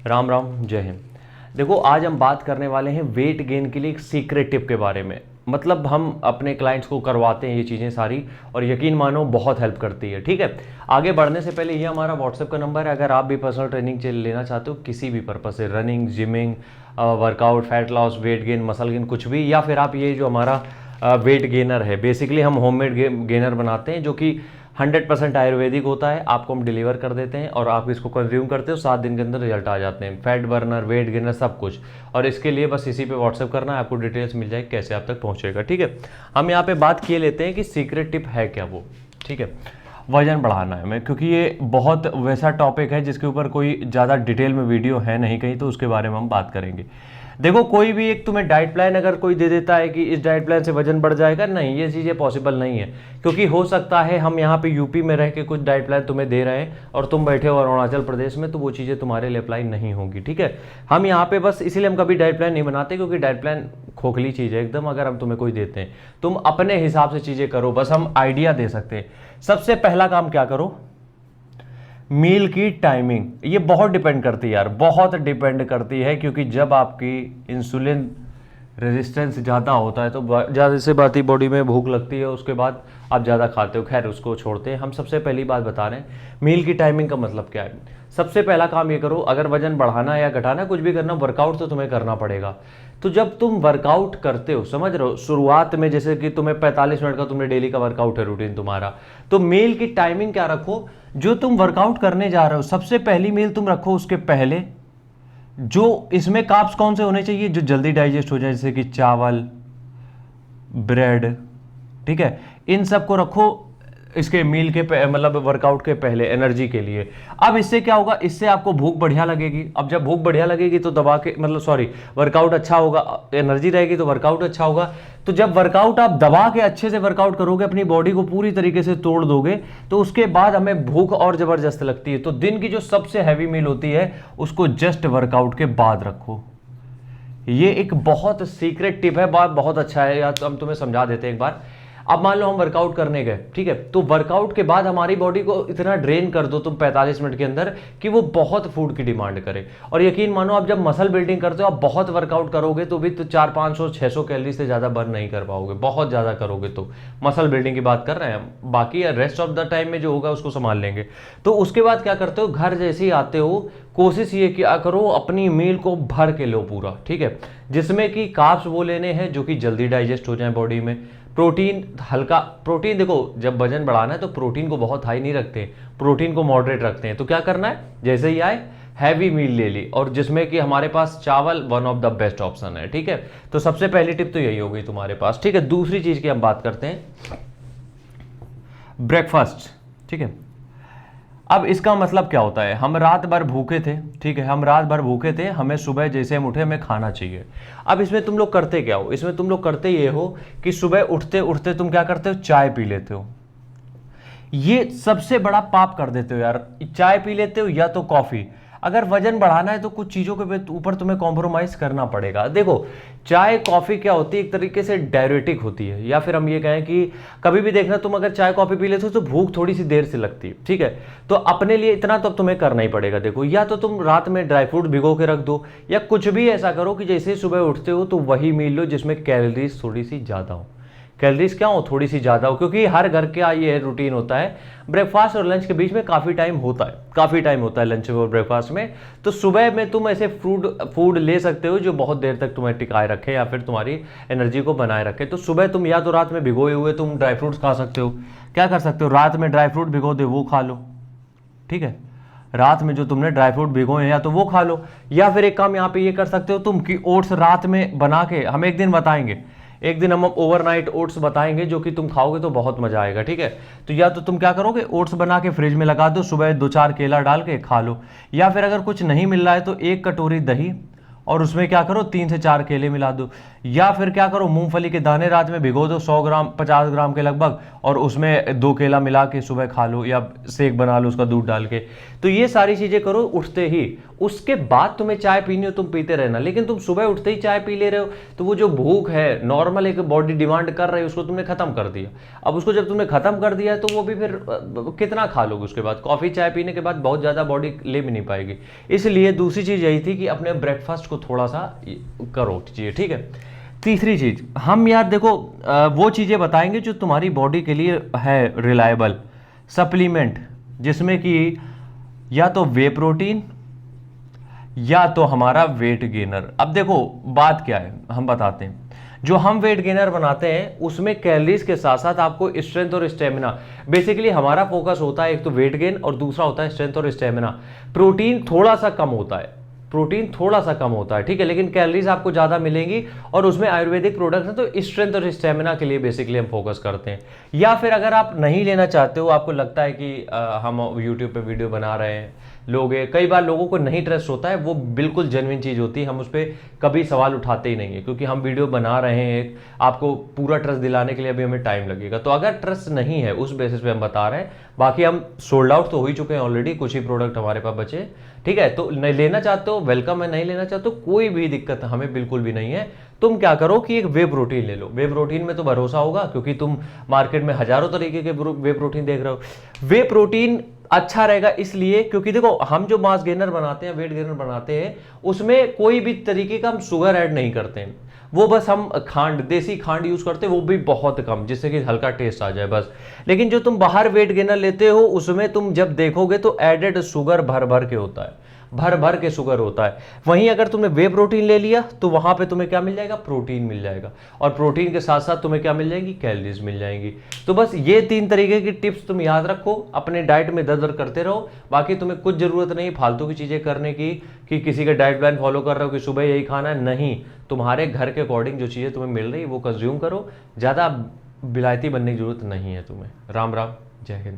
राम राम, जय हिंद। देखो, आज हम बात करने वाले हैं वेट गेन के लिए एक सीक्रेट टिप के बारे में। मतलब हम अपने क्लाइंट्स को करवाते हैं ये चीज़ें सारी, और यकीन मानो बहुत हेल्प करती है। ठीक है, आगे बढ़ने से पहले ये हमारा व्हाट्सएप का नंबर है। अगर आप भी पर्सनल ट्रेनिंग लेना चाहते हो किसी भी पर्पज से, running, gymming, workout, fat loss, weight gain, muscle gain, कुछ भी, या फिर आप ये जो हमारा वेट गेनर है, बेसिकली हम होममेड गेनर बनाते हैं जो कि 100% आयुर्वेदिक होता है। आपको हम डिलीवर कर देते हैं और आप इसको कंज्यूम करते हो, 7 दिन के अंदर रिजल्ट आ जाते हैं। फैट बर्नर, वेट गेनर, सब कुछ। और इसके लिए बस इसी पे व्हाट्सएप करना है, आपको डिटेल्स मिल जाएगी कैसे आप तक पहुंचेगा। ठीक है, हम यहाँ पे बात किए लेते हैं कि सीक्रेट टिप है क्या वो। ठीक है, वजन बढ़ाना है मैं, क्योंकि ये बहुत वैसा टॉपिक है जिसके ऊपर कोई ज़्यादा डिटेल में वीडियो है नहीं कहीं, तो उसके बारे में हम बात करेंगे। देखो, कोई भी एक तुम्हें डाइट प्लान अगर कोई दे देता है कि इस डाइट प्लान से वजन बढ़ जाएगा, नहीं, ये चीज़ें पॉसिबल नहीं है। क्योंकि हो सकता है हम यहाँ पे यूपी में रह के कुछ डाइट प्लान तुम्हें दे रहे हैं और तुम बैठे हो अरुणाचल प्रदेश में, तो वो चीज़ें तुम्हारे लिए अप्लाई नहीं होंगी। ठीक है, हम यहाँ पे बस इसीलिए हम कभी डाइट प्लान नहीं बनाते, क्योंकि डाइट प्लान खोखली चीज़ है एकदम। अगर हम तुम्हें कोई देते हैं, तुम अपने हिसाब से चीज़ें करो, बस हम आइडिया दे सकते हैं। सबसे पहला काम क्या करो, मील की टाइमिंग। ये बहुत डिपेंड करती है यार, बहुत डिपेंड करती है, क्योंकि जब आपकी इंसुलिन रेजिस्टेंस ज़्यादा होता है तो ज़्यादा से बात ही बॉडी में भूख लगती है, उसके बाद आप ज़्यादा खाते हो। खैर, उसको छोड़ते हैं। हम सबसे पहली बात बता रहे हैं मील की टाइमिंग का मतलब क्या है। सबसे पहला काम ये करो, अगर वजन बढ़ाना या घटाना, कुछ भी करना, वर्कआउट तो तुम्हें करना पड़ेगा। तो जब तुम वर्कआउट करते हो, समझ रहे हो, शुरुआत में जैसे कि तुम्हें 45 मिनट का तुमने डेली का वर्कआउट है रूटीन तुम्हारा, तो मील की टाइमिंग क्या रखो, जो तुम वर्कआउट करने जा रहे हो सबसे पहली मील तुम रखो उसके पहले। जो इसमें कार्ब्स कौन से होने चाहिए, जो जल्दी डाइजेस्ट हो जाए, जैसे कि चावल, ब्रेड, ठीक है, इन सब को रखो इसके मील के मतलब वर्कआउट के पहले, एनर्जी के लिए। अब इससे क्या होगा, इससे आपको भूख बढ़िया लगेगी। अब जब भूख बढ़िया लगेगी तो दबा के, मतलब सॉरी, वर्कआउट अच्छा होगा, एनर्जी रहेगी तो वर्कआउट अच्छा होगा। तो जब वर्कआउट आप दबा के अच्छे से वर्कआउट करोगे, अपनी बॉडी को पूरी तरीके से तोड़ दोगे, तो उसके बाद हमें भूख और जबरदस्त लगती है। तो दिन की जो सबसे हैवी मील होती है उसको जस्ट वर्कआउट के बाद रखो। ये एक बहुत सीक्रेट टिप है, बहुत अच्छा है यार, तो हम तुम्हें समझा देते हैं एक बार। अब मान लो हम वर्कआउट करने गए, ठीक है, तो वर्कआउट के बाद हमारी बॉडी को इतना ड्रेन कर दो तुम 45 मिनट के अंदर कि वो बहुत फूड की डिमांड करे। और यकीन मानो, आप जब मसल बिल्डिंग करते हो, आप बहुत वर्कआउट करोगे तो भी तो 400-500-600 कैलोरी से ज़्यादा बर्न नहीं कर पाओगे। बहुत ज़्यादा करोगे तो मसल बिल्डिंग की बात कर रहे हैं हम, बाकी रेस्ट ऑफ द टाइम में जो होगा उसको संभाल लेंगे। तो उसके बाद क्या करते हो, घर जैसे ही आते हो, कोशिश ये क्या करो, अपनी मील को भर के लो पूरा। ठीक है, जिसमें कि कार्ब्स वो लेने हैं जो कि जल्दी डाइजेस्ट हो जाए बॉडी में। प्रोटीन, हल्का प्रोटीन। देखो, जब वजन बढ़ाना है तो प्रोटीन को बहुत हाई नहीं रखते, प्रोटीन को मॉडरेट रखते हैं। तो क्या करना है, जैसे ही आए हैवी मील ले ली, और जिसमें कि हमारे पास चावल one of the best option है। ठीक है, तो सबसे पहली टिप तो यही हो गई तुम्हारे पास। ठीक है, दूसरी चीज की हम बात करते हैं, ब्रेकफास्ट। ठीक है, अब इसका मतलब क्या होता है, हम रात भर भूखे थे, ठीक है, हम रात भर भूखे थे, हमें सुबह जैसे हम उठे हमें खाना चाहिए। अब इसमें तुम लोग करते क्या हो, इसमें तुम लोग करते ये हो कि सुबह उठते उठते तुम क्या करते हो, चाय पी लेते हो। ये सबसे बड़ा पाप कर देते हो यार, चाय पी लेते हो या तो कॉफी। अगर वजन बढ़ाना है तो कुछ चीज़ों के ऊपर तुम्हें कॉम्प्रोमाइज करना पड़ेगा। देखो, चाय कॉफ़ी क्या होती है, एक तरीके से डायरेटिक होती है, या फिर हम ये कहें कि कभी भी देखना, तुम अगर चाय कॉफ़ी पी लेते हो तो भूख थोड़ी सी देर से लगती है। ठीक है, तो अपने लिए इतना तो तुम्हें करना ही पड़ेगा। देखो, या तो तुम रात में ड्राई फ्रूट भिगो के रख दो, या कुछ भी ऐसा करो कि जैसे ही सुबह उठते हो तो वही मील लो जिसमें कैलोरीज थोड़ी सी ज़्यादा हो। कैलोरीज क्या हो, थोड़ी सी ज़्यादा हो, क्योंकि हर घर का ये रूटीन होता है, ब्रेकफास्ट और लंच के बीच में काफ़ी टाइम होता है, काफ़ी टाइम होता है लंच और ब्रेकफास्ट में। तो सुबह में तुम ऐसे फूड ले सकते हो जो बहुत देर तक तुम्हें टिकाए रखे या फिर तुम्हारी एनर्जी को बनाए रखे। तो सुबह तुम या तो रात में भिगोए हुए तुम ड्राई फ्रूट्स खा सकते हो। क्या कर सकते हो, रात में ड्राई फ्रूट भिगो दे वो खा लो। ठीक है, रात में जो तुमने ड्राई फ्रूट भिगोए हैं या तो वो खा लो, या फिर एक काम यहाँ पे ये कर सकते हो तुम कि ओट्स रात में बना के, हम एक दिन बताएंगे, एक दिन हम ओवरनाइट ओट्स बताएंगे जो कि तुम खाओगे तो बहुत मजा आएगा। ठीक है, तो या तो तुम क्या करोगे, ओट्स बना के फ्रिज में लगा दो, सुबह 2-4 केला डाल के खा लो, या फिर अगर कुछ नहीं मिल रहा है तो 1 कटोरी दही और उसमें क्या करो 3 से 4 केले मिला दो, या फिर क्या करो मूंगफली के दाने रात में भिगो दो 100 ग्राम 50 ग्राम के लगभग, और उसमें 2 केला मिला के सुबह खा लो, या शेक बना लो उसका दूध डाल के। तो ये सारी चीजें करो उठते ही। उसके बाद तुम्हें चाय पीनी हो तुम पीते रहना, लेकिन तुम सुबह उठते ही चाय पी ले रहे हो तो वो जो भूख है नॉर्मल एक बॉडी डिमांड कर रही है उसको तुमने खत्म कर दिया। अब उसको जब तुमने खत्म कर दिया तो वो भी फिर कितना खा लोगे उसके बाद, कॉफी चाय पीने के बाद बहुत ज्यादा बॉडी ले भी नहीं पाएगी। इसलिए दूसरी चीज यही थी कि अपने ब्रेकफास्ट को थोड़ा सा करो चाहिए, ठीक है। तीसरी चीज हम यार देखो वो चीजें बताएंगे जो तुम्हारी बॉडी के लिए है रिलायबल सप्लीमेंट, जिसमें कि या तो वे प्रोटीन या तो हमारा वेट गेनर। अब देखो बात क्या है हम बताते हैं। जो हम वेट गेनर बनाते हैं उसमें कैलोरीज के साथ साथ आपको स्ट्रेंथ और स्टेमिना, बेसिकली हमारा फोकस होता है एक तो वेट गेन और दूसरा होता है स्ट्रेंथ और स्टेमिना। प्रोटीन थोड़ा सा कम होता है, प्रोटीन थोड़ा सा कम होता है, ठीक है, लेकिन कैलोरीज आपको ज्यादा मिलेंगी और उसमें आयुर्वेदिक प्रोडक्ट्स हैं तो स्ट्रेंथ और स्टेमिना के लिए बेसिकली हम फोकस करते हैं। या फिर अगर आप नहीं लेना चाहते हो, आपको लगता है कि हम यूट्यूब पे वीडियो बना रहे हैं, लोग कई बार लोगों को नहीं ट्रस्ट होता है, वो बिल्कुल जेन्युइन चीज होती है, हम उस पर कभी सवाल उठाते ही नहीं है क्योंकि हम वीडियो बना रहे हैं, आपको पूरा ट्रस्ट दिलाने के लिए अभी हमें टाइम लगेगा। तो अगर ट्रस्ट नहीं है उस बेसिस पे हम बता रहे हैं, बाकी हम सोल्ड आउट तो हो ही चुके हैं ऑलरेडी, कुछ ही प्रोडक्ट हमारे पास बचे, ठीक है। तो नहीं लेना चाहते हो वेलकम है, नहीं लेना चाहते हो कोई भी दिक्कत हमें बिल्कुल भी नहीं है। तुम क्या करो कि एक वे प्रोटीन ले लो, वे प्रोटीन में तो भरोसा होगा क्योंकि तुम मार्केट में हजारों तरीके के वे प्रोटीन देख रहे हो। वे प्रोटीन अच्छा रहेगा इसलिए क्योंकि देखो हम जो मास गेनर बनाते हैं, वेट गेनर बनाते हैं, उसमें कोई भी तरीके का हम शुगर ऐड नहीं करते हैं, वो बस हम खांड, देसी खांड यूज करते हैं, वो भी बहुत कम, जिससे कि हल्का टेस्ट आ जाए बस। लेकिन जो तुम बाहर वेट गेनर लेते हो उसमें तुम जब देखोगे तो एडेड शुगर भर भर के होता है, भर भर के शुगर होता है। वहीं अगर तुमने वे प्रोटीन ले लिया तो वहां पे तुम्हें क्या मिल जाएगा, प्रोटीन मिल जाएगा, और प्रोटीन के साथ साथ तुम्हें क्या मिल जाएगी, कैलोरीज मिल जाएंगी। तो बस ये 3 तरीके की टिप्स तुम याद रखो, अपने डाइट में दर दर करते रहो। बाकी तुम्हें कुछ जरूरत नहीं फालतू की चीजें करने की कि किसी का डाइट प्लान फॉलो कर रहे हो कि सुबह यही खाना है, नहीं, तुम्हारे घर के अकॉर्डिंग जो चीजें तुम्हें मिल रही है वो कंज्यूम करो, ज्यादा बिलायती बनने की जरूरत नहीं है तुम्हें। राम राम, जय हिंद।